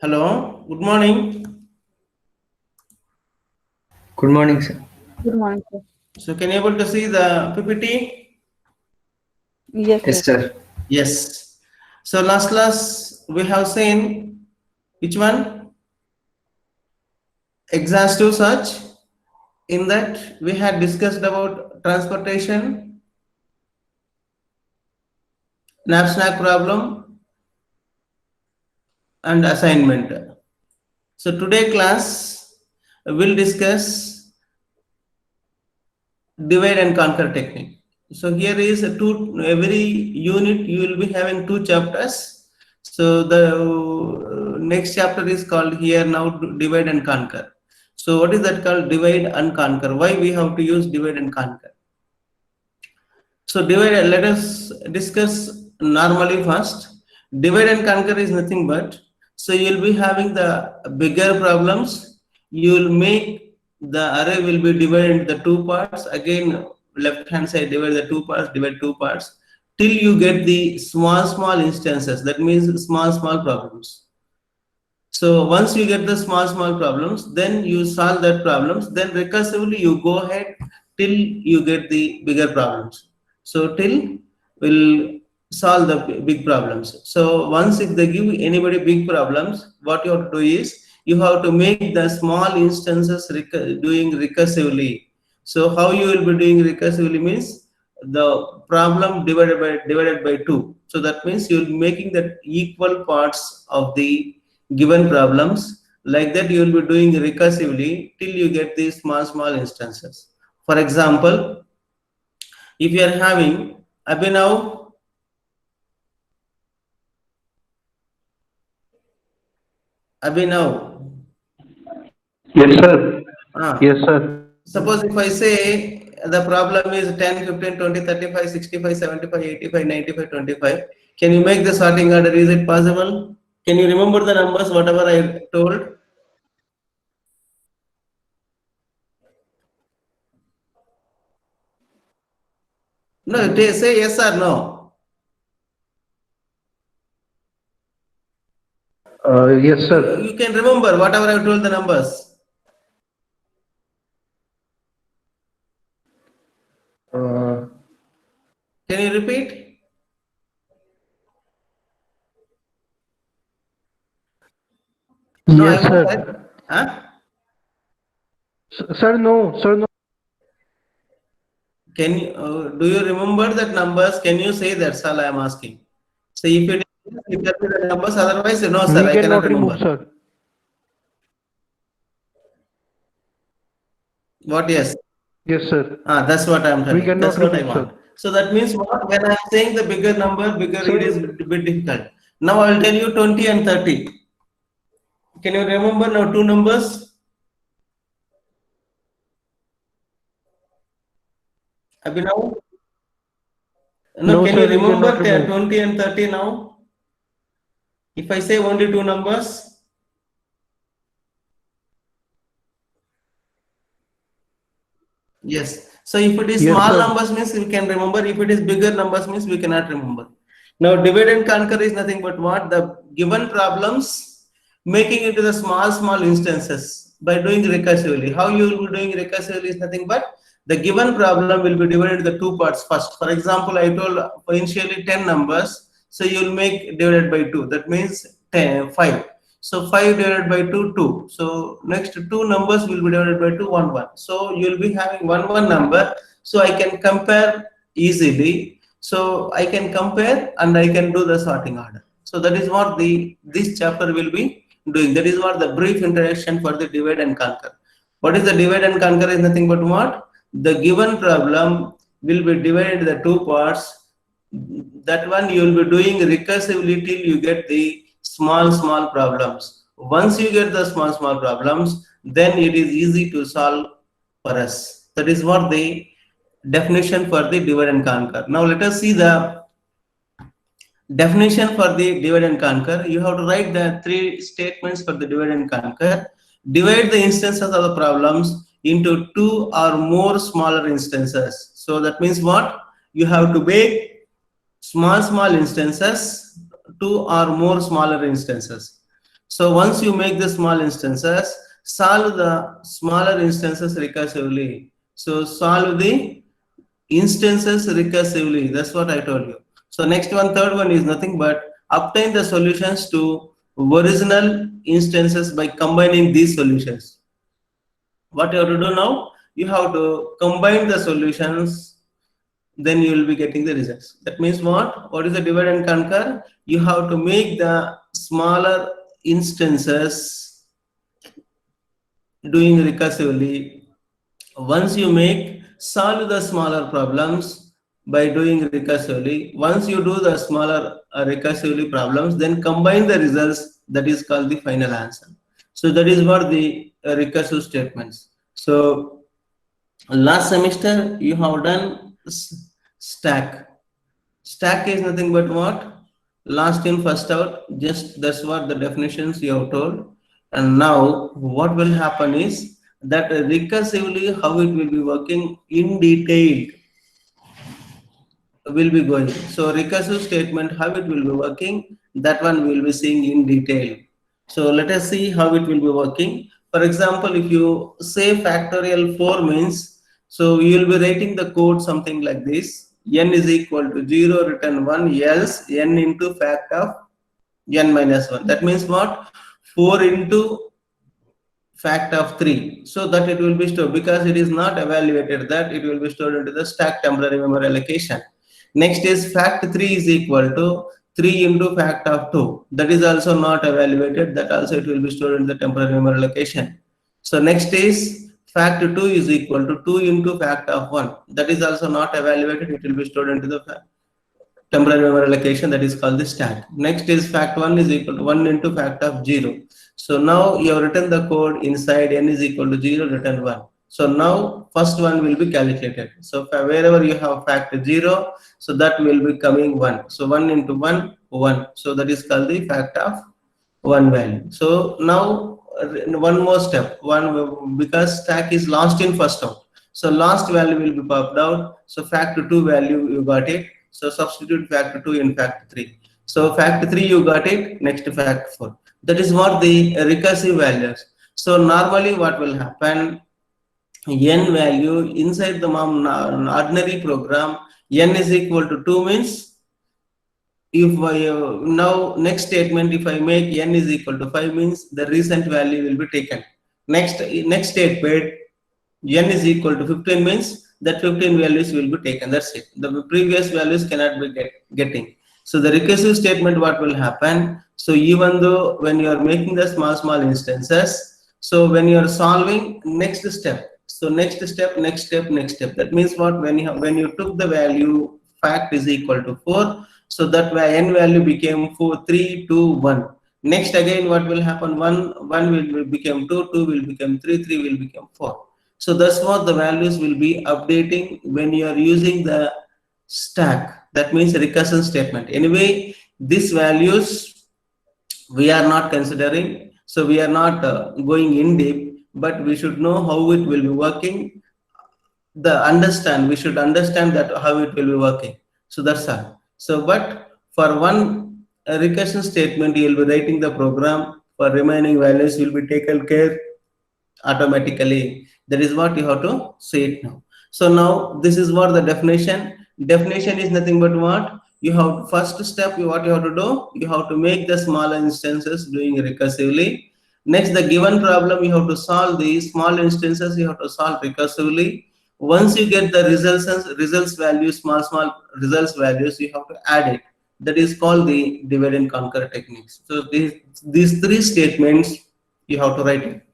Hello, good morning. Good morning, sir. Good morning, sir. So, can you able to see the PPT? Yes, Yes, sir. sir. Yes. So, last class we have seen which one? Exhaustive search. In that, we had discussed about transportation, knapsack problem, and assignment. So, today class will discuss divide and conquer technique. So here is a two, every unit you will be having two chapters. So the next chapter is called here now divide and conquer. So what is that called, divide and conquer? Why we have to use divide and conquer? So divide, let us discuss normally first. Divide and conquer is nothing but, so you will be having the bigger problems. You will make the array will be divided into the two parts. Again, left hand side divide the two parts, divide two parts till you get the small instances. That means small problems. So once you get the small problems, then you solve that problems. Then recursively you go ahead till you get the bigger problems. So till will solve the big problems. So once if they give anybody big problems, what you have to do is you have to make the small instances doing recursively. So how you will be doing recursively means the problem divided by two. So that means you will be making the equal parts of the given problems. Like that you will be doing recursively till you get these small instances. For example, if you are having Abhinav, Abhinav, Yes, sir. ah, Yes, sir. suppose if I say the problem is 10, 15, 20, 35, 65, 75, 85, 95, 25, can you make the sorting order? Is it possible? Can you remember the numbers, whatever I told? No, say yes or no. Yes, sir. You can remember whatever I told the numbers. Uh, Can you repeat? No, I yes, won't. sir. Huh? Sir, no, sir, no. Can you do you remember that numbers? Can you say that's all I am asking. So if it is, you tell me the numbers. Otherwise, no, sir, We I cannot cannot remove, remember. sir. What? Yes. Yes, sir. That's what I am We telling. That's cannot what I remove, want. sir. So that means what? When I am saying the bigger number, bigger it is Sir, a bit difficult. Now I will tell you 20 and 30. Can you remember now two numbers? Abhinav? No, no, can you sir, we remember cannot remove. 20 and 30 now? If I say only two numbers, yes. So if it is Yes, small sir. numbers means we can remember. If it is bigger numbers means we cannot remember. Now divide and conquer is nothing but what? The given problems making into the small instances by doing recursively. How you will be doing recursively is nothing but the given problem will be divided into the two parts first. For example, I told initially 10 numbers. So you will make divided by 2. That means 10, 5. So 5 divided by 2, 2. So next two numbers will be divided by 2, 1, 1. So you will be having 1 number. So I can compare easily. So I can compare and I can do the sorting order. So that is what the this chapter will be doing. That is what the brief introduction for the divide and conquer. What is the divide and conquer is nothing but what? The given problem will be divided into the two parts. That one you will be doing recursively till you get the small problems. Once you get the small problems, then it is easy to solve for us. That is what the definition for the divide and conquer. Now let us see the definition for the divide and conquer. You have to write the three statements for the divide and conquer. Divide the instances of the problems into two or more smaller instances. So that means what? You have to make small instances, two or more smaller instances. So once you make the small instances, solve the smaller instances recursively. So solve the instances recursively. That's what I told you. So next one, third one is nothing but obtain the solutions to original instances by combining these solutions. What you have to do now? You have to combine the solutions, then you will be getting the results. That means what? What is the divide and conquer? You have to make the smaller instances doing recursively. Once you make, solve the smaller problems by doing recursively. Once you do the smaller recursively problems, then combine the results. That is called the final answer. So that is what the recursive statements. So last semester you have done stack. Stack is nothing but what? Last in, first out. Just that's what the definitions you have told. And now what will happen is that recursively how it will be working in detail will be going. So recursive statement, how it will be working, that one we will be seeing in detail. So let us see how it will be working. For example, if you say factorial 4 means, so you will be writing the code something like this: n is equal to 0 return 1 else n into fact of n minus 1. That means what? 4 into fact of 3, so that it will be stored, because it is not evaluated, that it will be stored into the stack temporary memory allocation. Next is fact 3 is equal to 3 into fact of 2, that is also not evaluated, that also it will be stored in the temporary memory allocation. So next is fact 2 is equal to 2 into fact of 1, that is also not evaluated, it will be stored into the temporary memory allocation, that is called the stack. Next is fact 1 is equal to 1 into fact of 0. So now you have written the code inside n is equal to 0 return 1. So now first one will be calculated. So wherever you have fact 0, so that will be coming 1. So 1 into 1, 1. So that is called the fact of 1 value. So now one more step, because stack is last in, first out. So last value will be popped out. So fact 2 value you got it. So substitute fact 2 in fact 3. So fact 3 you got it, next fact 4. That is what the recursive values. So normally what will happen, n value inside the ordinary program, n is equal to 2 means, if I now next statement, if I make n is equal to 5 means the recent value will be taken. Next statement, n is equal to 15 means that 15 values will be taken. That's it. The previous values cannot be getting. So the recursive statement, what will happen? So even though when you are making the small instances, so when you are solving, next step. So next step. That means what? When you took the value fact is equal to 4, so that n value became 4, 3, 2, 1. Next again, what will happen? 1 will become 2, 2 will become 3, 3 will become 4. So that's what the values will be updating when you are using the stack. That means recursion statement. Anyway, these values we are not considering, so we are not going in deep, but we should know how it will be working. We should understand that how it will be working. So that's all. So but for one recursion statement, you will be writing the program, for remaining values will be taken care automatically. That is what you have to say it now. So now this is what the definition is nothing but what you have. First step, what you have to do, you have to make the smaller instances doing recursively. Next, the given problem, you have to solve the small instances, you have to solve recursively. Once you get the results values, small results values, you have to add it. That is called the divide and conquer techniques. So these three statements you have to write it.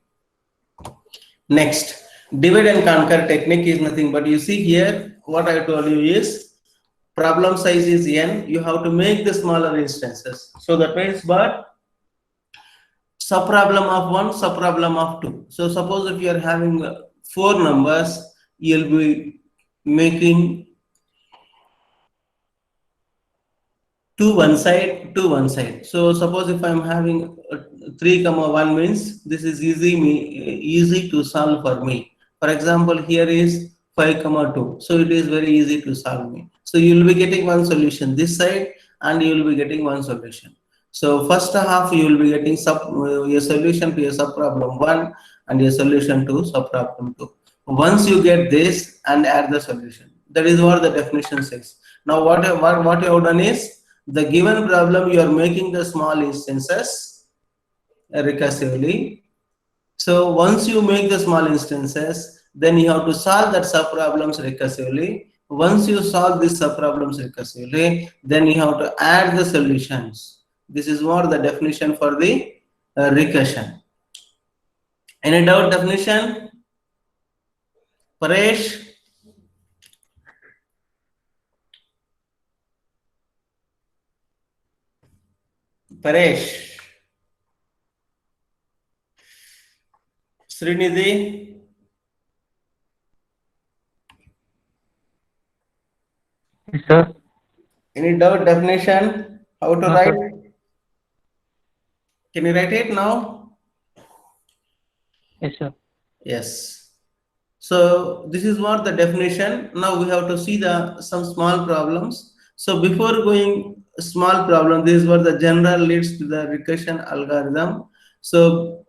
Next, divide and conquer technique is nothing but, you see here, what I told you is problem size is n, you have to make the smaller instances. So that means what? Subproblem of 1, subproblem of 2. So suppose if you are having 4 numbers, you'll be making 2 one side. So suppose if I'm having 3, 1 means this is easy to solve for me. For example, here is 5, 2. So it is very easy to solve me. So you will be getting one solution this side and you will be getting one solution. So first half you will be getting a solution to a subproblem 1 and a solution to subproblem 2. Once you get this and add the solution, that is what the definition says. Now what you have done is, the given problem you are making the small instances recursively. So once you make the small instances, then you have to solve that subproblems recursively. Once you solve these subproblems recursively, then you have to add the solutions. This is what the definition for the recursion. Any doubt definition? Paresh? Paresh? Srinidhi? Yes, sir. Any doubt definition? How to No, write? sir. Can you write it now? Yes, sir. Yes. So this is what the definition. Now we have to see the some small problems. So before going small problem, this is what the general leads to the recursion algorithm. So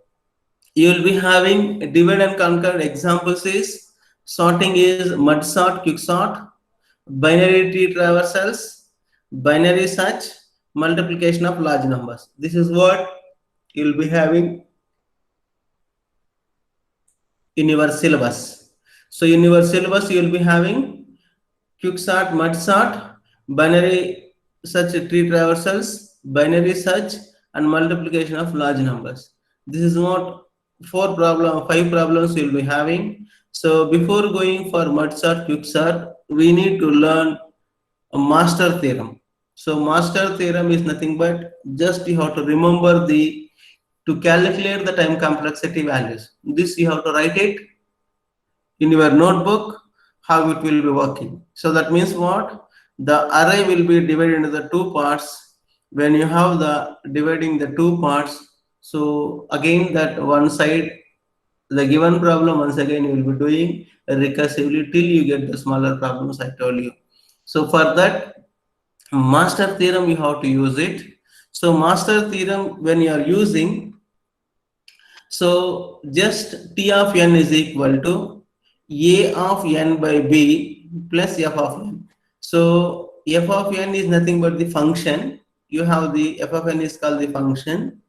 you will be having a divide and conquer examples is sorting is mud sort, quick sort, binary tree traversals, binary search, multiplication of large numbers. This is what you will be having in your syllabus. So in your syllabus you will be having quick sort, mud sort, binary search tree traversals, binary search, and multiplication of large numbers. This is what five problems you will be having. So before going for mud sort, quick sort, we need to learn a master theorem. So master theorem is nothing but just you have to remember to calculate the time complexity values. This you have to write it in your notebook how it will be working. So that means what? The array will be divided into the two parts. When you have the dividing the two parts, so again that one side, the given problem once again you will be doing recursively till you get the smaller problems I told you. So for that master theorem you have to use it. So master theorem when you are using, so just T of n is equal to A of n by B plus f of n. So f of n is nothing but the function. You have the f of n is called the function.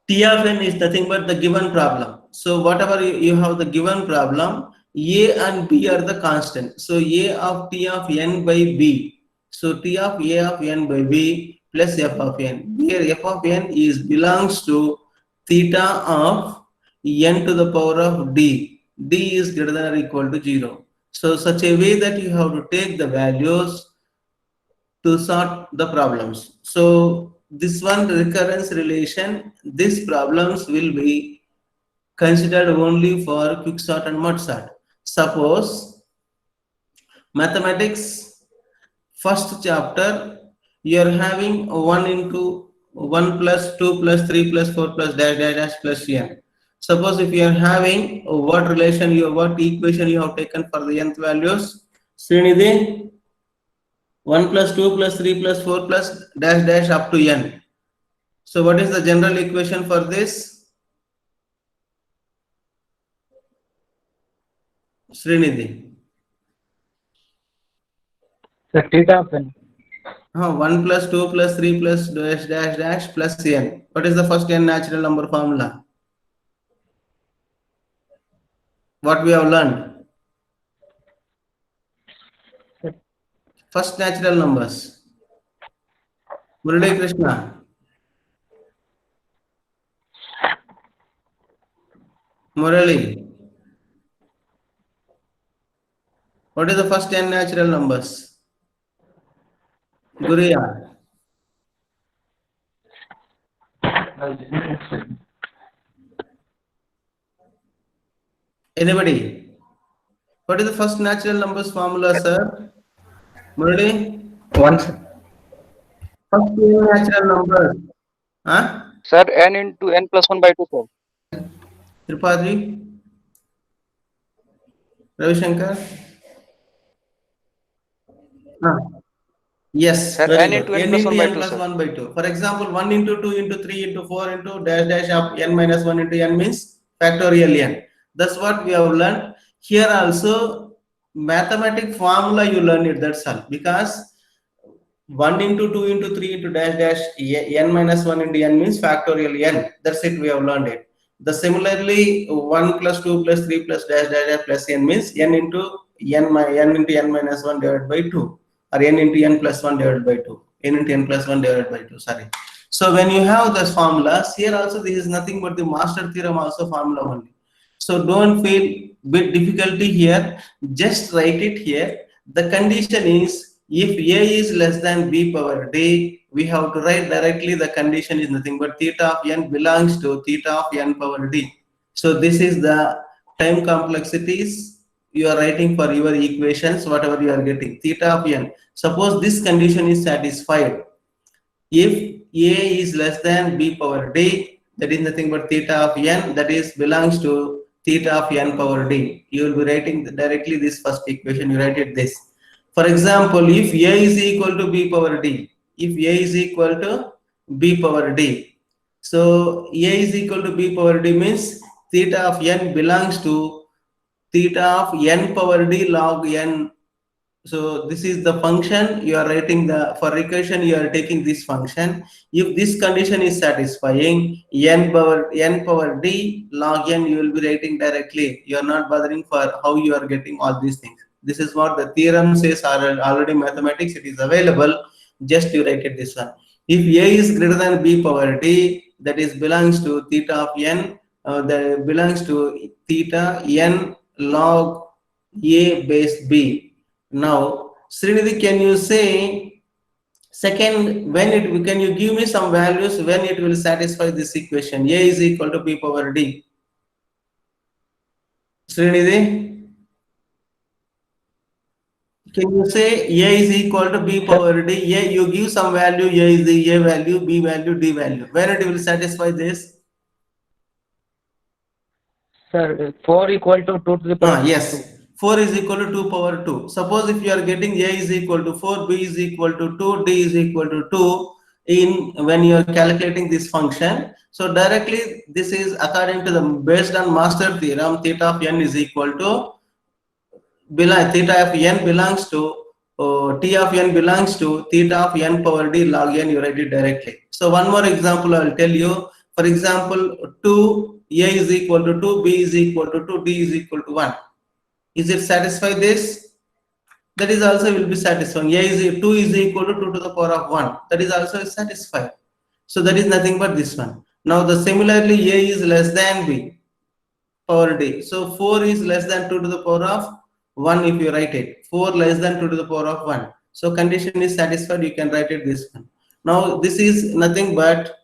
T of n is nothing but the given problem. So whatever you have the given problem, A and B are the constant. So A of T of n by B. So T of A of n by B plus f of n. Here f of n is belongs to theta of n to the power of d. D is greater than or equal to 0. So such a way that you have to take the values to sort the problems. So this one recurrence relation, these problems will be considered only for quick sort and mud sort. Suppose mathematics first chapter you are having 1 into 1 plus 2 plus 3 plus 4 plus dash dash dash plus n. Suppose if you are having what relation what equation you have taken for the nth values, Srinidhi, 1 plus 2 plus 3 plus 4 plus dash dash up to n. So what is the general equation for this? Srinidhi. Sir, theta of n. 1 plus 2 plus 3 plus dash dash dash plus n. What is the first n natural number formula? What we have learned? First natural numbers. Murali Krishna. Murali. What is the first n natural numbers? Guriya. Anybody? What is the first natural numbers formula, sir? Murali? One, sir. First n natural numbers. Huh? Sir, n into n plus 1 by 2, sir. Tripadri? Ravi Shankar? Yes, Sir, very n good. into n N plus into 1 by n 2, plus sir. 1 by 2. For example, 1 into 2 into 3 into 4 into dash dash of n minus 1 into n means factorial n. That's what we have learned. Here also, mathematic formula you learn it, that's all. Because 1 into 2 into 3 into dash dash n minus 1 into n means factorial n. That's it, we have learned it. The similarly 1 plus 2 plus 3 plus dash dash dash plus n means n into n into n minus 1 divided by 2, or n into n plus 1 divided by 2, n into n plus 1 divided by 2, sorry. So when you have those formulas, here also this is nothing but the master theorem also formula only. So don't feel bit difficulty here, just write it here. The condition is, if a is less than b power d, we have to write directly the condition is nothing but theta of n belongs to theta of n power d. So this is the time complexities you are writing for your equations, whatever you are getting, theta of n. Suppose this condition is satisfied, if a is less than b power d, that is nothing but theta of n, that is belongs to theta of n power d. You will be writing directly this first equation, you write it this. For example, if a is equal to b power d, if a is equal to b power d, so a is equal to b power d means theta of n belongs to theta of n power d log n. So this is the function you are writing, the for recursion you are taking this function. If this condition is satisfying, n power d log n you will be writing directly. You are not bothering for how you are getting all these things. This is what the theorem says, already mathematics, it is available. Just you write it this one. If a is greater than b power d, that is belongs to theta of n, that belongs to theta n log a base b. Now, Srinidhi, can you say second, when it, can you give me some values when it will satisfy this equation? A is equal to b power d. Srinidhi, can you say a is equal to b power d? A, you give some value, a is the a value, b value, d value. When it will satisfy this? Sir, 4 equal to 2 to the power Yes. 2. 4 is equal to 2 power 2. Suppose if you are getting a is equal to 4, b is equal to 2, d is equal to 2 in when you are calculating this function. So directly this is according to the, based on master theorem, theta of n is equal to theta of n belongs to t of n belongs to theta of n power d log n. You write it directly. So one more example I will tell you. For example, 2, a is equal to 2, b is equal to 2, d is equal to 1. Is it satisfy this? That is also will be satisfying. A is 2 is equal to 2 to the power of 1. That is also satisfied. So that is nothing but this one. Now the similarly a is less than b power d. So 4 is less than 2 to the power of 1 if you write it. 4 less than 2 to the power of 1. So condition is satisfied, you can write it this one. Now this is nothing but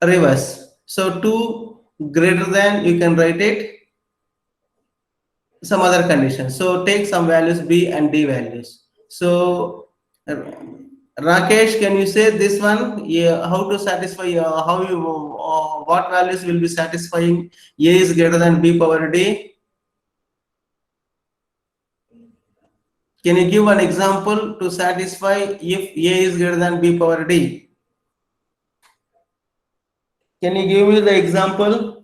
reverse. So 2 greater than, you can write it some other conditions. So take some values b and d values. So Rakesh, can you say this one? Yeah, how to satisfy? How you? What values will be satisfying? A is greater than b power d. Can you give an example to satisfy if a is greater than b power d? Can you give me the example?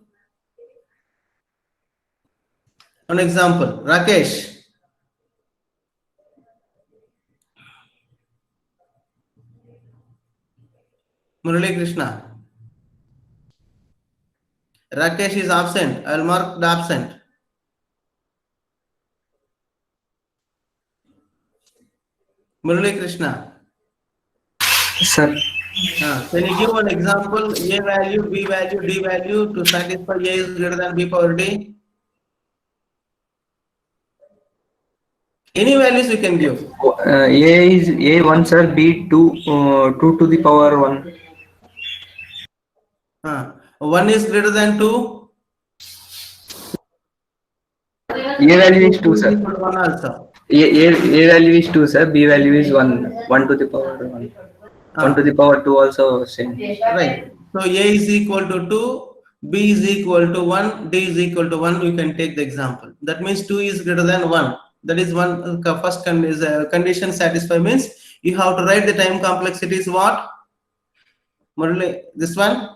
An example, Rakesh. Murali Krishna. Rakesh is absent. I will mark the absent. Murali Krishna. Sir, Can you give an example, a value, b value, d value to satisfy a is greater than b power d? Any values you can give. A is A1, sir, B2, 2 to the power 1. 1 is greater than 2. A value is 2, sir. 1 also. A value is 2, sir. B value is 1. 1 to the power 1. 1 to the power 2 also same. Right. So A is equal to 2, B is equal to 1, D is equal to 1. You can take the example. That means 2 is greater than 1. That is one first condition satisfied, means You have to write the time complexity is what? Murali, this one?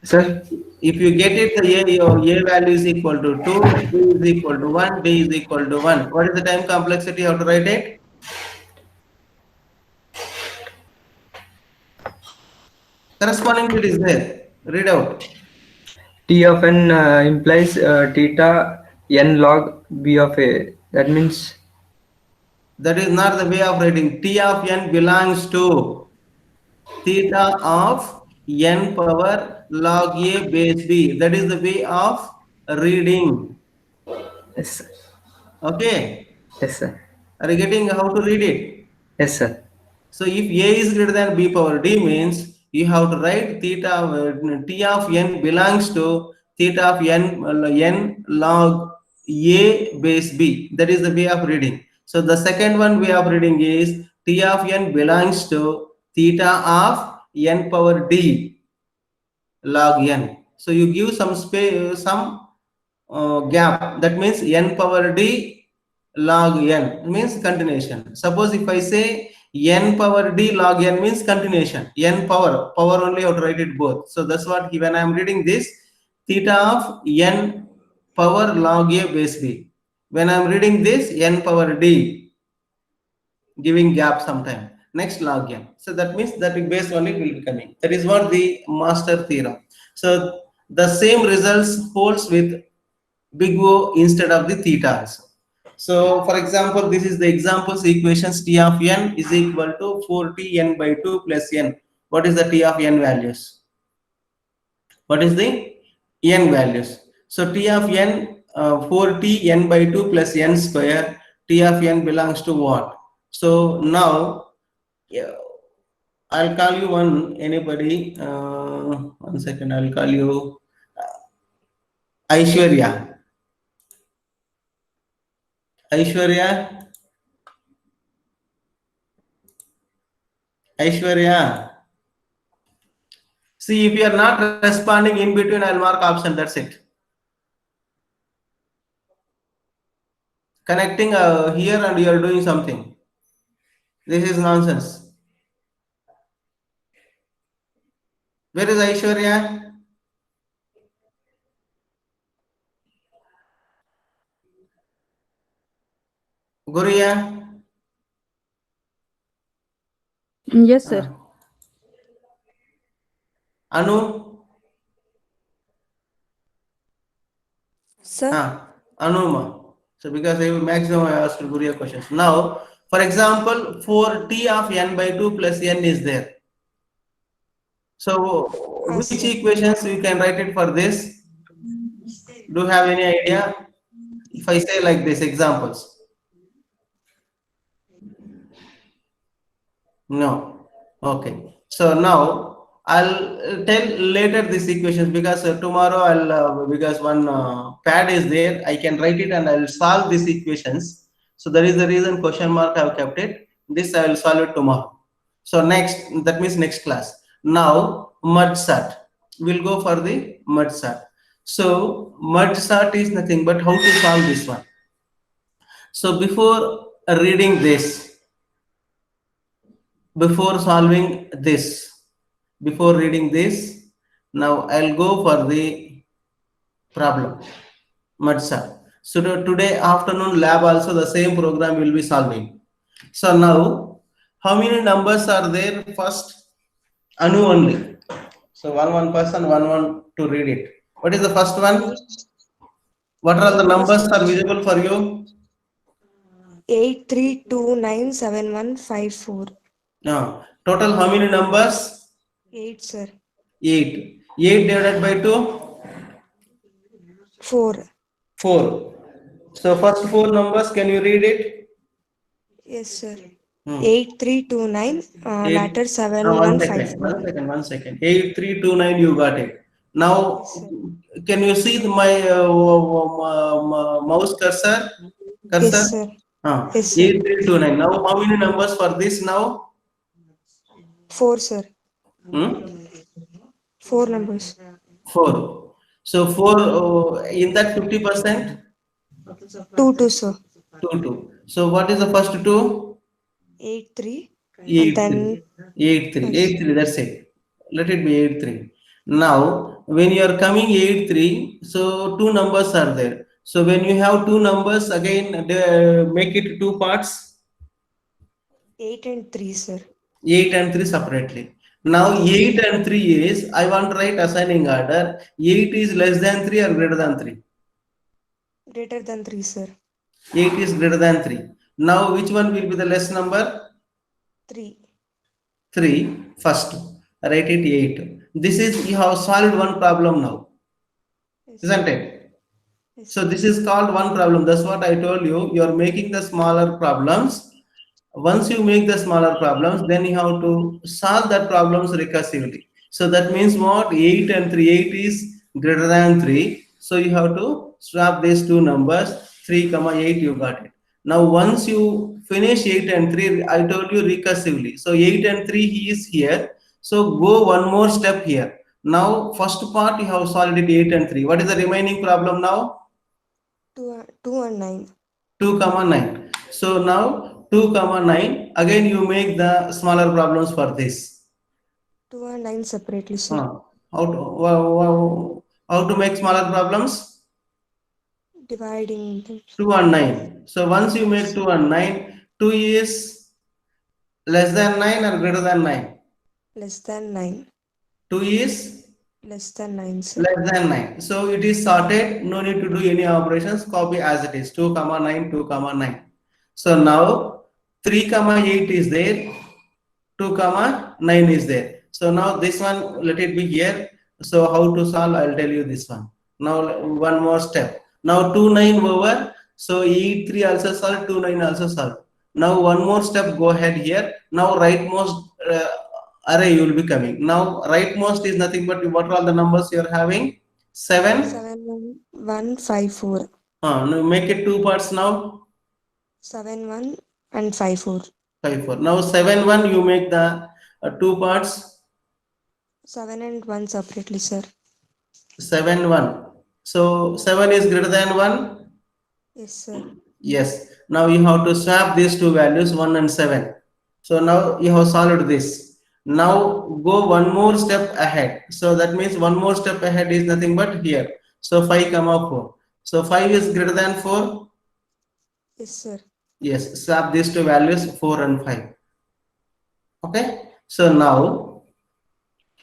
Sir, If you get it, your A value is equal to 2, B is equal to 1, D is equal to 1. What is the time complexity? You have to write it. Corresponding to it is there. Read out. T of n implies theta n log b of a. That means That is not the way of writing. T of n belongs to theta of n power log A base B. That is the way of reading. yes, sir. Okay. Yes, sir. Are you getting how to read it? Yes, sir. So if A is greater than B power D means you have to write theta T of n belongs to theta of n log A base B. That is the way of reading. So the second one way of reading is T of n belongs to theta of n power D log n. So you give some space, some gap. That means n power D log n means continuation. Suppose if I say n power D log n means continuation. N power only, I have to write it both. So that's what when I am reading this theta of n power log A base B. When I am reading this n power D, giving gap sometime. Next log n. So that means that base only will be coming. That is what the master theorem. So the same results holds with big O instead of the theta also. So for example, this is the examples equations. T of n is equal to 4t n by 2 plus n. What is the T of n values? What is the n values? So T of n 4t n by 2 plus n square. T of n belongs to what? So now I'll call you anybody. 1 second, I'll call you Aishwarya. Aishwarya. See, if you are not responding in between, I'll mark option. That's it. Connecting here and you are doing something. This is nonsense. Where is Aishwarya? Guriya? Yes, sir. Anu? Sir, Anuma. So because maximum I asked Guriya questions. Now, for example, 4t of n by 2 plus n is there. So which equations you can write it for this? Do you have any idea? If I say like this, examples. No. Okay. So now I'll tell later these equations because tomorrow I'll because one pad is there. I can write it and I'll solve these equations. So that is the reason question mark I have kept it. This I will solve it tomorrow. So next, that means next class. Now MudSat. We'll go for the MudSat. So MudSat is nothing but how to solve this one. So before reading this, before solving this, before reading this, now I'll go for the problem. MudSat. So today afternoon lab also the same program will be solving. So now, how many numbers are there? First, Anu only. So one person, one to read it. What is the first one? What are the numbers are visible for you? 83297154. No. Total how many numbers? 8, sir. 8. 8 divided by 2? 4. 4. So first 4 numbers, can you read it? Yes, sir. 8329 latter One 7154. second. 8329, you got it. Now, can you see my mouse cursor? Yes, sir. Yes, sir. 8329. Now, how many numbers for this now? 4, sir. 4 numbers. 4. So 4 in that 50%? 2, sir. 2. So what is the first two? 8, 3. 8, And then 3. 8, 3. Yes. 8, 3, that's it. Let it be 8, 3. Now, when you are coming 8, 3, so two numbers are there. So when you have two numbers, again, make it two parts, 8 and 3, sir. 8 and 3 separately. Now, 8 and 3 is, I want to write assigning order. 8 is less than 3 or greater than 3? Greater than 3, sir. 8 is greater than 3. Now, which one will be the less number? 3. 3 first. Write it 8. This is, you have solved one problem now, Yes, isn't sir. it? Yes, So sir. this is called one problem. That's what I told you. You are making the smaller problems. Once you make the smaller problems, then you have to solve that problems recursively. So that means what? 8 and 3. 8 is greater than 3. So you have to swap these two numbers. 3 comma 8, you got it. Now once you finish 8 and 3, I told you recursively. So 8 and 3 he is here. So go one more step here. Now first part you have solved it 8 and 3. What is the remaining problem now? 2 and 9. 2 comma 9. So now 2 comma 9, again you make the smaller problems for this. 2 and 9 separately, sir. How to make smaller problems? Dividing them. 2 and 9. So once you make 2 and 9, 2 is less than 9 or greater than 9? Less than 9. 2 is Less than 9, sir. less than 9. So it is sorted. No need to do any operations. Copy as it is. 2 comma 9, 2 comma 9. So now 3 comma 8 is there. 2 comma 9 is there. So now this one, let it be here. So how to solve, I'll tell you this one. Now one more step. Now 2 9 over. So 8 3 also solved, 2 9 also solved. Now one more step, go ahead here. Now rightmost array you will be coming. Now rightmost is nothing but what are all the numbers you are having? 7. 7, 1, 5, 4. Now make it two parts now. 7, 1 and 5, 4. 5 4. Now 7 1 you make the two parts. 7 and 1 separately, sir. 7 1. So 7 is greater than 1? Yes, sir. Yes. Now you have to swap these two values, 1 and 7. So now you have solved this. Now go one more step ahead. So that means one more step ahead is nothing but here. So 5 comma 4. So 5 is greater than 4? Yes, sir. Yes. Swap these two values, 4 and 5. Okay. So now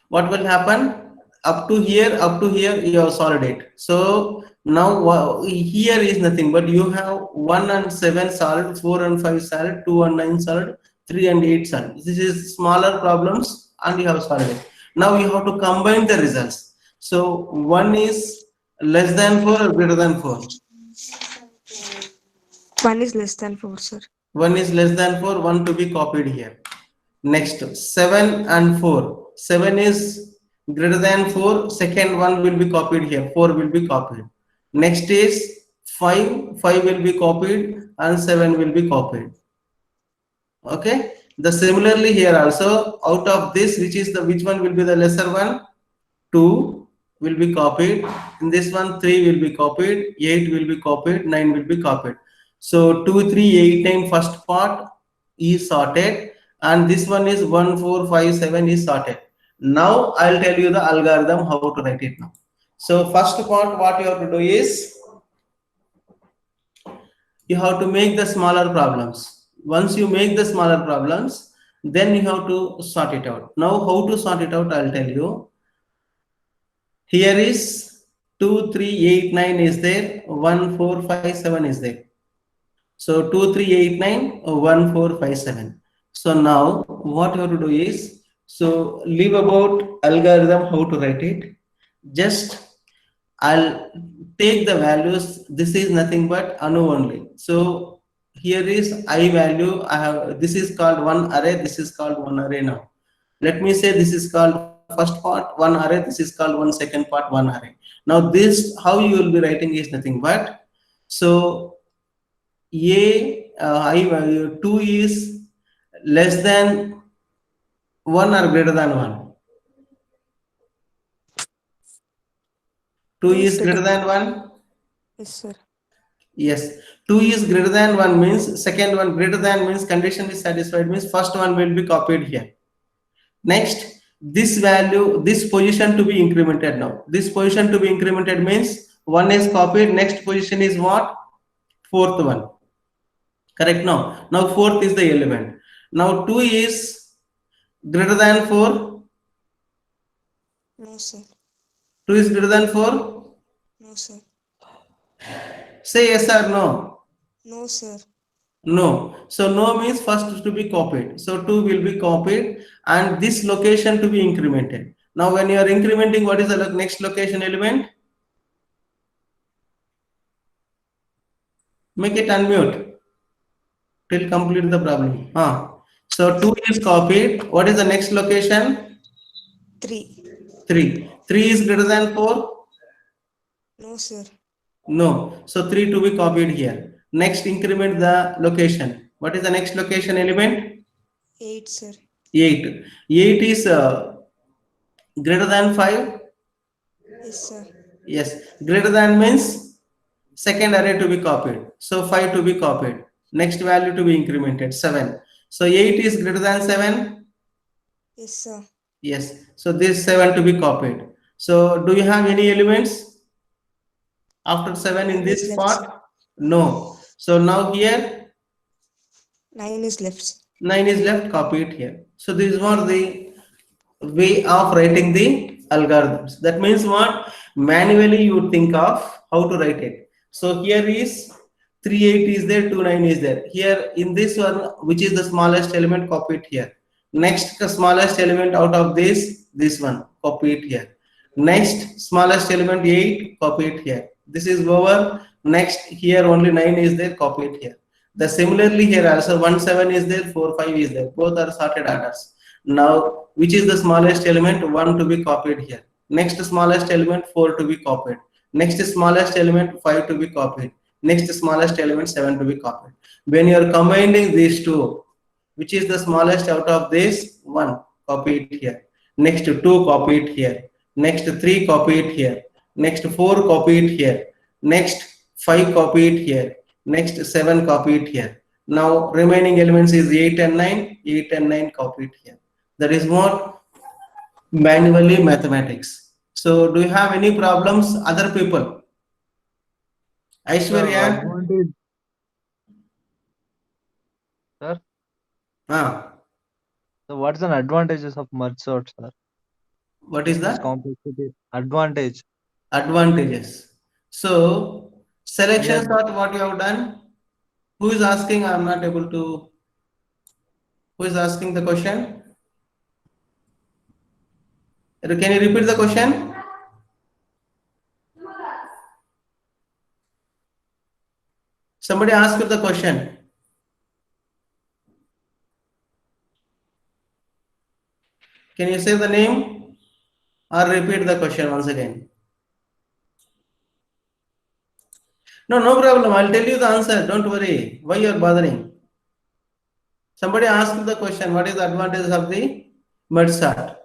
what will happen? Up to here you have solved it. So now here is nothing but you have 1 and 7 solved, 4 and 5 solved, 2 and 9 solved, 3 and 8 solved. This is smaller problems and you have solved it. Now you have to combine the results. So 1 is less than 4 or greater than 4? 1 is less than 4, sir. 1 is less than 4, 1 to be copied here. Next, 7 and 4. 7 is greater than 4, second one will be copied here, 4 will be copied. Next is 5, 5 will be copied and 7 will be copied. Okay. Similarly here also, out of this, which one will be the lesser one? 2 will be copied. In this one, 3 will be copied, 8 will be copied, 9 will be copied. So 2 3 8 9 first part is sorted, and this one is 1 4 5 7 is sorted. Now I'll tell you the algorithm how to write it now. So first part, what you have to do is you have to make the smaller problems. Once you make the smaller problems, then you have to sort it out. Now how to sort it out, I'll tell you. Here is 2 3 8 9 is there, 1 4 5 7 is there. So 2 3 8 9 1 4 5 7. So now what you have to do is, so leave about algorithm how to write it. Just I'll take the values. This is nothing but Anu only. So here is I value. I have, this is called one array. This is called one array now. Let me say this is called first part one array. This is called one second part one array. Now this how you will be writing is nothing but, so I value 2 is less than 1 or greater than 1? 2 is greater than 1? Yes, sir. Yes, 2 is greater than 1 means second one greater than means condition is satisfied means first one will be copied here. Next, this value, this position to be incremented now. This position to be incremented means 1 is copied, next position is what? Fourth one. Correct now. Now fourth is the element. Now 2 is greater than 4. No, sir. 2 is greater than 4. No, sir. Say yes or no. No, sir. No. So no means first to be copied. So 2 will be copied and this location to be incremented. Now when you are incrementing, what is the next location element? Make it unmute till complete the problem. So 2 is copied. What is the next location? 3. 3. 3 is greater than 4? No, sir. No. So 3 to be copied here. Next increment the location. What is the next location element? 8, sir. 8. 8 is greater than 5? Yes, sir. Yes. Greater than means second array to be copied. So 5 to be copied. Next value to be incremented, 7. So 8 is greater than 7? Yes, sir. Yes. So this 7 to be copied. So do you have any elements after 7 in this Yes, part? sir. No. So now here 9 is left, sir. 9 is left, copy it here. So this is what the way of writing the algorithms. That means what? Manually you think of how to write it. So here is 38 is there, 29 is there. Here in this one, which is the smallest element, copy it here. Next smallest element out of this one, copy it here. Next smallest element 8, copy it here. This is over. Next here only 9 is there, copy it here. The similarly here also 1 7 is there, 4 5 is there. Both are sorted orders. Now which is the smallest element? 1 to be copied here. Next smallest element 4 to be copied. Next smallest element 5 to be copied. Next smallest element 7 to be copied. When you are combining these two, which is the smallest out of this? 1, copy it here. Next 2, copy it here. Next 3, copy it here. Next 4, copy it here. Next 5, copy it here. Next 7, copy it here. Now remaining elements is 8 and 9. 8 and 9, copy it here. That is what manually mathematics. So do you have any problems, other people? Aishwarya? Sir, Ah, so what's the advantages of merge sort, sir? what is This that? complexity advantage. Advantages. So selection Yes. sort, what you have done? Who is asking? I am not able to. Who is asking the question? Can you repeat the question? Somebody asked the question. Can you say the name or repeat the question once again? No, no problem. I'll tell you the answer. Don't worry. Why you are bothering? Somebody asked the question. What is the advantage of the merge sort?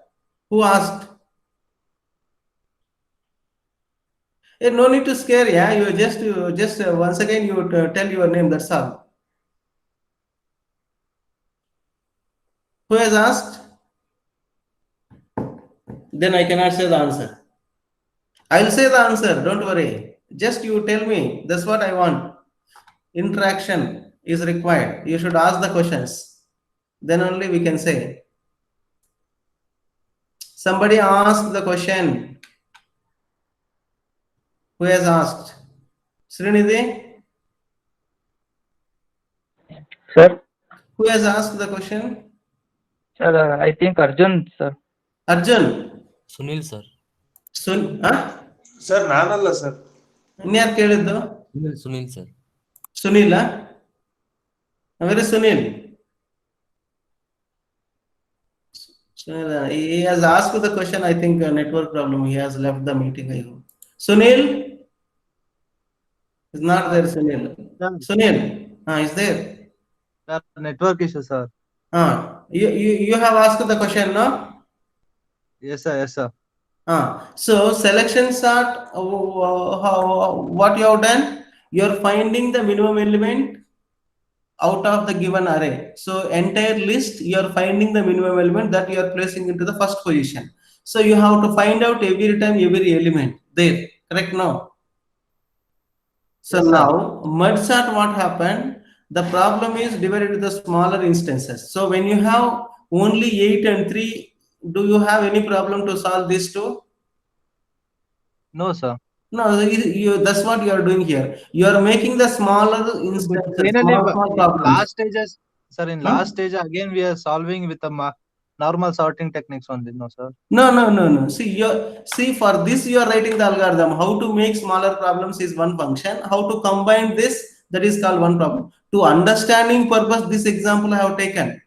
Who asked? No need to scare. Yeah, you just once again you tell your name. That's all. Who has asked? Then I cannot say the answer. I'll say the answer. Don't worry. Just you tell me. That's what I want. Interaction is required. You should ask the questions. Then only we can say. Somebody asked the question. Who has asked? Srinidhi? Sir, Who has asked the question? sir, I think Arjun, sir. Arjun? Sunil sir sir ನಾನಲ್ಲ sir. ಇನ್ಯಾರು ಕೇಳಿದ್ದು? Sunil sir. Sunil? Very Sunil. He has asked the question. I think network problem. He has left the meeting. I hope. Sunil is not there. Sunil. Sunil, is there? Sir, network issue, sir. You have asked the question, no? Yes, sir. Yes, sir. So selection sort, what you have done? You are finding the minimum element out of the given array. So entire list, you are finding the minimum element that you are placing into the first position. So you have to find out every time every element there. Correct now? So Yes, sir. now merge sort, what happened? The problem is divided into the smaller instances. So when you have only 8 and 3, do you have any problem to solve these two? No, sir. No, that's what you are doing here. You are making the smaller instances, Finally, small in problems. last stages, sir, in Hmm? last stage again we are solving with the normal sorting techniques only, no, sir. No. See, for this you are writing the algorithm. How to make smaller problems is one function. How to combine this, that is called one problem. To understanding purpose, this example I have taken.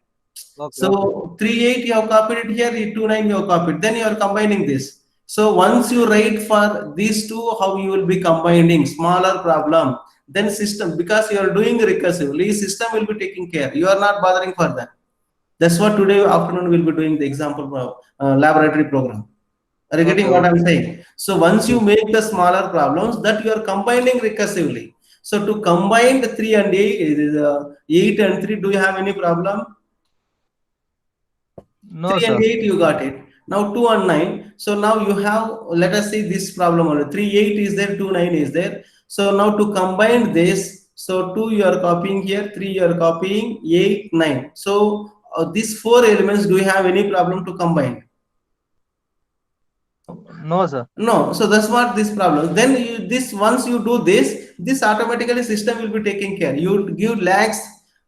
Okay. So 3.8 you have copied it here, 2.9 you have copied. Then you are combining this. So once you write for these two, how you will be combining smaller problem, then system, because you are doing recursively, system will be taking care. You are not bothering for that. That's what today afternoon we'll be doing the example laboratory program. Are you getting what I'm saying? So once you make the smaller problems, that you are combining recursively. So to combine the 3 and 8, it is 8 and 3, do you have any problem? No, 3 sir. and 8 you got it. Now 2 and 9. So now you have, let us see this problem only. 3, 8 is there, 2, 9 is there. So now to combine this, so 2 you are copying here, 3 you are copying, 8, 9. So these 4 elements, do you have any problem to combine? No, sir. No. So that's what this problem. Then once you do this automatically system will be taking care. You give lakhs,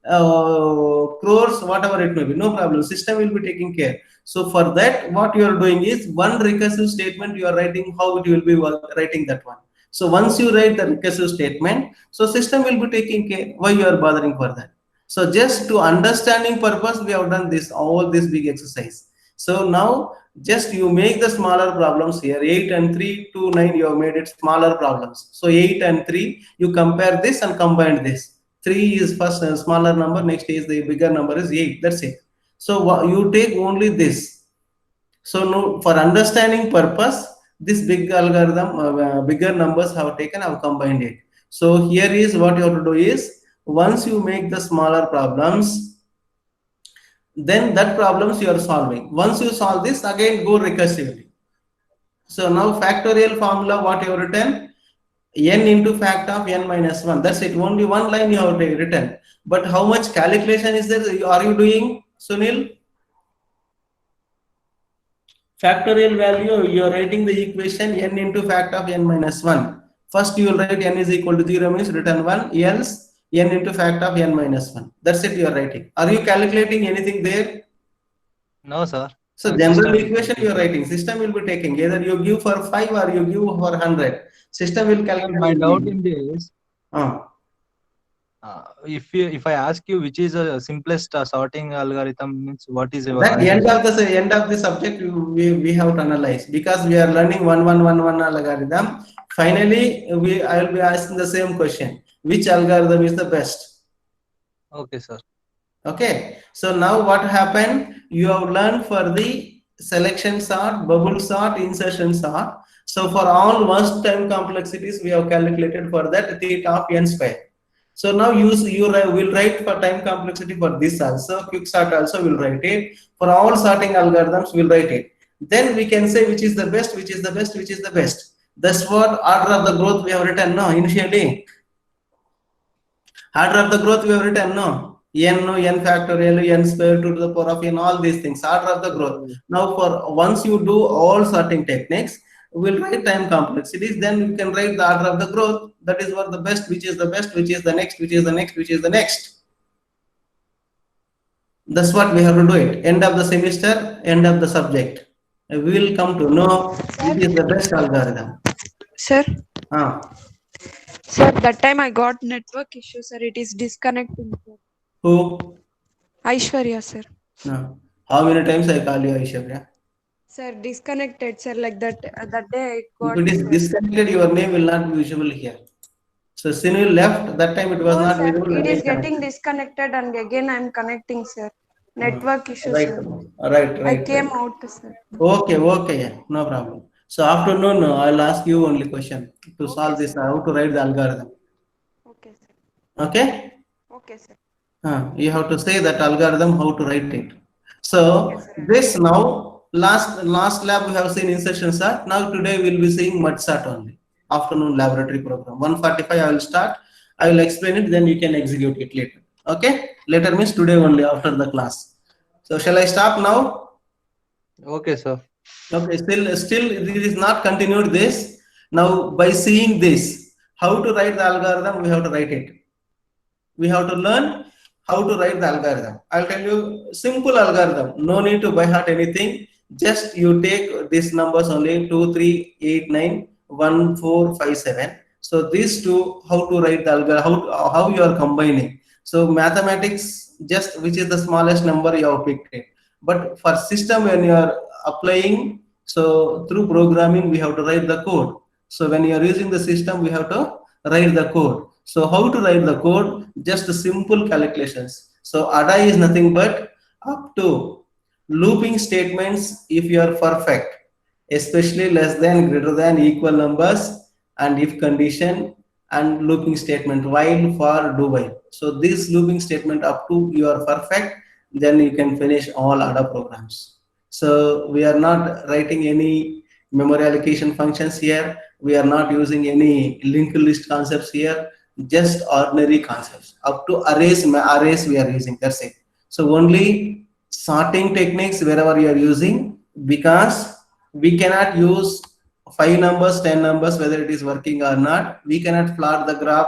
crores, whatever it may be, no problem. System will be taking care. So for that, what you are doing is one recursive statement you are writing, how it will be writing that one. So once you write the recursive statement, so system will be taking care. Why you are bothering for that? So just to understanding purpose, we have done this, all this big exercise. So now just you make the smaller problems here. 8 and 3, 2, 9, you have made it smaller problems. So 8 and 3, you compare this and combine this. 3 is first smaller number, next is the bigger number is 8. That's it. So you take only this. So no, for understanding purpose, this big algorithm, bigger numbers have taken, have combined it. So here is what you have to do is, once you make the smaller problems, then that problems you are solving. Once you solve this, again go recursively. So now factorial formula, what you have written, n into fact of n minus 1. That's it. Only one line you have written. But how much calculation is there? Are you doing, Sunil? Factorial value, you are writing the equation n into fact of n minus 1. First you will write n is equal to 0 means written 1, else n into fact of n minus 1. That's it you are writing. Are you calculating anything there? No, sir. So general equation you are writing. System will be taking. Either you give for 5 or you give for 100. System will calculate. My doubt in this, if I ask you which is the simplest sorting algorithm, means what is your That end of the subject we have to analyze, because we are learning 1-1-1-1 algorithm. Finally, I will be asking the same question: which algorithm is the best? Okay, sir. Okay. So now what happened? You have learned for the selection sort, bubble sort, insertion sort. So for all worst time complexities, we have calculated for that theta of n square. So now you will write for time complexity for this also, quick sort also will write it. For all sorting algorithms, we'll write it. Then we can say which is the best, which is the best, which is the best. That's what order of the growth we have written now initially. Order of the growth we have written now. N factorial, n square 2 to the power of n, all these things, order of the growth. Now for once you do all sorting techniques, we'll write time complexities, then you can write the order of the growth. That is what the best, which is the best, which is the next, which is the next, which is the next. That's what we have to do it. End of the semester, end of the subject. We will come to know which is the best algorithm. Sir, Sir, that time I got network issue, sir. It is disconnecting, sir. Who? Aishwarya, sir. No. How many times I call you Aishwarya? Sir, disconnected, sir. Like that day I got. If it is disconnected, your name will not be visible here. So Sunil left, that time it was not sir, visible. it is getting disconnected and again I am connecting, sir. Network issue, Right. sir. Right. I came out, sir. Okay, yeah, no problem. So afternoon, I'll ask you only question to solve this, how to write the algorithm. Okay. Okay, sir. You have to say that algorithm how to write it. So Okay, sir. this now last lab we have seen insertion sort. Now today we'll be seeing mud sort only. Afternoon laboratory program 1:45. I will start. I will explain it. Then you can execute it later. Okay. Later means today only after the class. So shall I stop now? Okay, sir. Okay. Still this is not continued this. Now by seeing this, how to write the algorithm, we have to write it. We have to learn how to write the algorithm. I'll tell you simple algorithm. No need to by heart anything. Just you take these numbers only 2, 3, 8, 9, 1, 4, 5, 7. So these two, how to write the algorithm, how you are combining. So mathematics, just which is the smallest number you have picked it. But for system when you are applying, so through programming we have to write the code. So when you are using the system, we have to write the code. So how to write the code? Just simple calculations. So ADA is nothing but up to looping statements if you are perfect, especially less than, greater than, equal numbers, and if condition, and looping statement while, for, do while. So this looping statement up to you are perfect, then you can finish all ADA programs. So we are not writing any memory allocation functions here. We are not using any linked list concepts here, just ordinary concepts. Up to arrays we are using, that's it. So only sorting techniques wherever you are using, because we cannot use 5 numbers, 10 numbers, whether it is working or not. We cannot plot the graph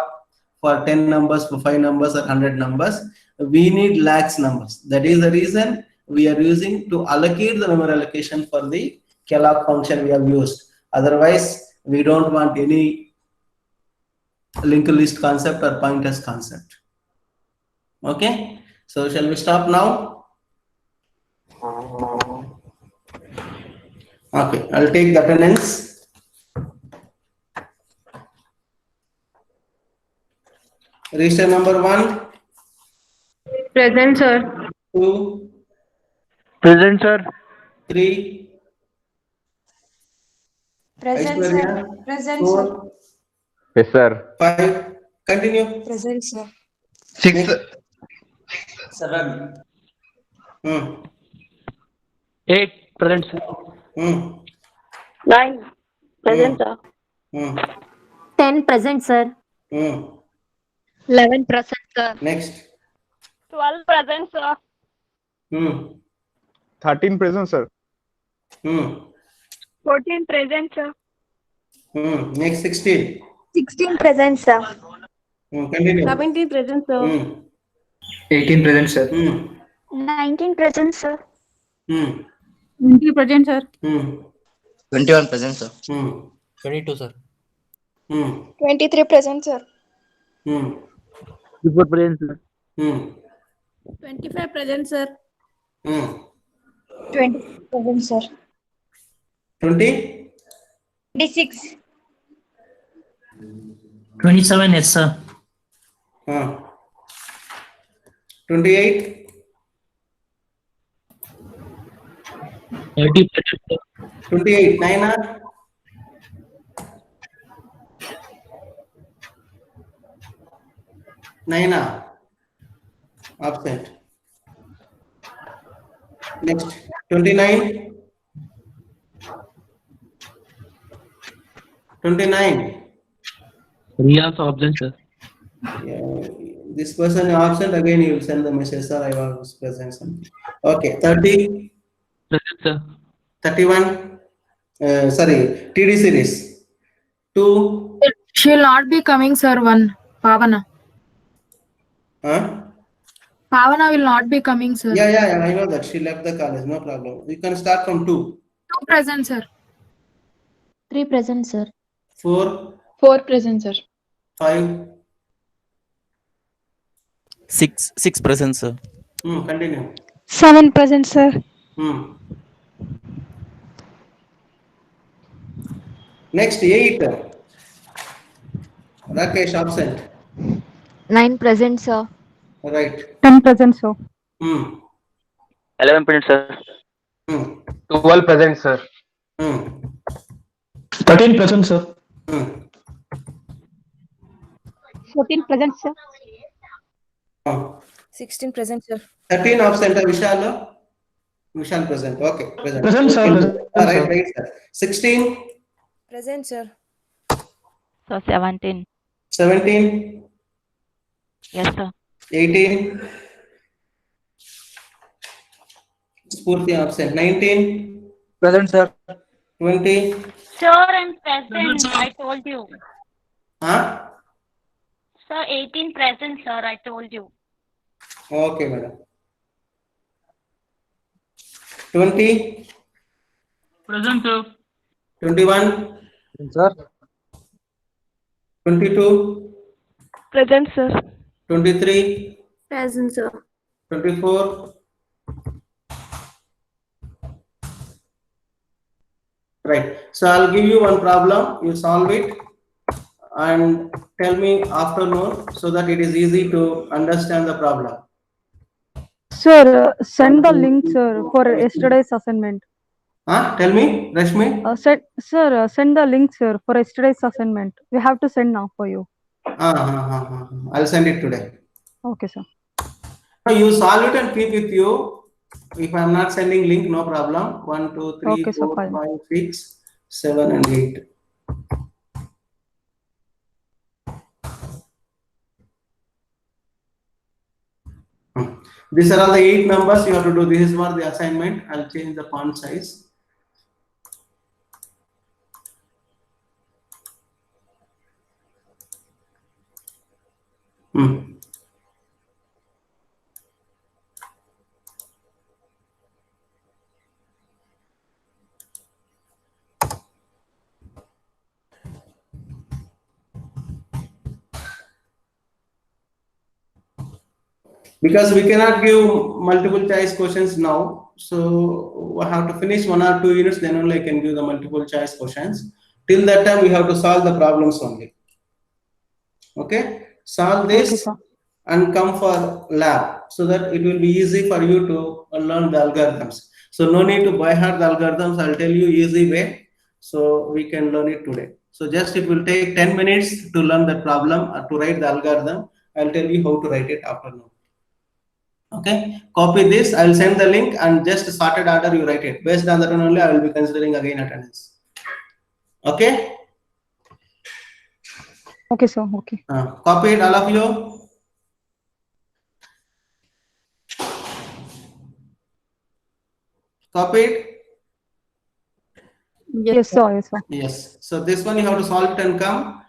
for 10 numbers, for 5 numbers or 100 numbers. We need lakhs numbers. That is the reason we are using to allocate the memory allocation for the Kellogg function we have used. Otherwise, we don't want any linked list concept or pointers concept. Okay, so shall we stop now? Okay, I'll take the attendance. Register number 1, Present, sir. 2, Present, sir. 3, Present, sir. Aishwarya, Present, sir. 4, Yes, sir. 5. Continue. Present, sir. 6. 7. 8. Present, sir. 9. Present, sir. 10 present, sir. 11 present, sir. Next. 12 present, sir. 13 present, sir. 14 present, sir. Next 16. 16 present, sir. Continue. 17 present, sir. 18 present, sir. 19 present, sir. 20. 20 present, sir. 21 present, sir. 22, sir. 23 present, sir. 24 present, sir. 25 present, sir. 20 present, sir. 20. 26. 27, yes, sir. 28. 30 present, sir. 28. Naina. 9. Absent. Next. 29. 29. He also absent, sir. Yeah, this person is absent, again you will send the message, sir, I was present something. Okay, 30, Present, sir. 31, sorry, TD series. 2, She will not be coming, sir. 1. Pavana. huh? Pavana will not be coming, sir. Yeah, I know that. She left the college, no problem. You can start from 2. 2 present, sir. 3 present, sir. 4, 4 present, sir. 5, 6 present, sir. continue. 7 present, sir. Next, 8. Rakesh, absent. 9 present, sir. Right. 10 present, sir. 11 present, sir. 12 present, sir. 13 present, sir. 14 present, sir. 16 present, sir. 13 absent. Vishal? Vishal present. Okay, present. Present, sir. Present, Right, sir. right, sir. 16, Present, sir. So 17. 17, Yes, sir. 18. Spurti absent. 19, Present, sir. 20. Sir, I'm present. I told you. Huh? Sir, 18 present, sir. I told you. Okay, madam. 20, Present, sir. 21, Sir. 22, Present, sir. 23, Present, sir. 24. Right. So I'll give you one problem. You solve it and tell me afternoon so that it is easy to understand the problem. Sir, send the link, sir, for yesterday's assignment. Huh? Tell me, Rashmi. Send the link, sir, for yesterday's assignment. We have to send now for you. I'll send it today. Okay, sir. So you solve it and keep with you. If I'm not sending link, no problem. 1, 2, 3, Okay, sir, 4, fine. 5, 6, 7, and 8. These are all the 8 numbers you have to do. This is what the assignment. I'll change the font size. Because we cannot give multiple choice questions now, so I have to finish 1 or 2 units, then only I can give the multiple choice questions. Till that time, we have to solve the problems only. Okay, solve this Okay, sir. and come for lab so that it will be easy for you to learn the algorithms. So no need to by heart the algorithms. I'll tell you easy way, so we can learn it today. So just it will take 10 minutes to learn the problem or to write the algorithm. I'll tell you how to write it after now. Okay, copy this. I will send the link and just sorted order you write it. Based on that one only, I will be considering again attendance. Okay. Okay, sir. Okay. Copy it, all of you. Copy it. Yes, sir. Yes, sir. Yes. So this one you have to solve it and come.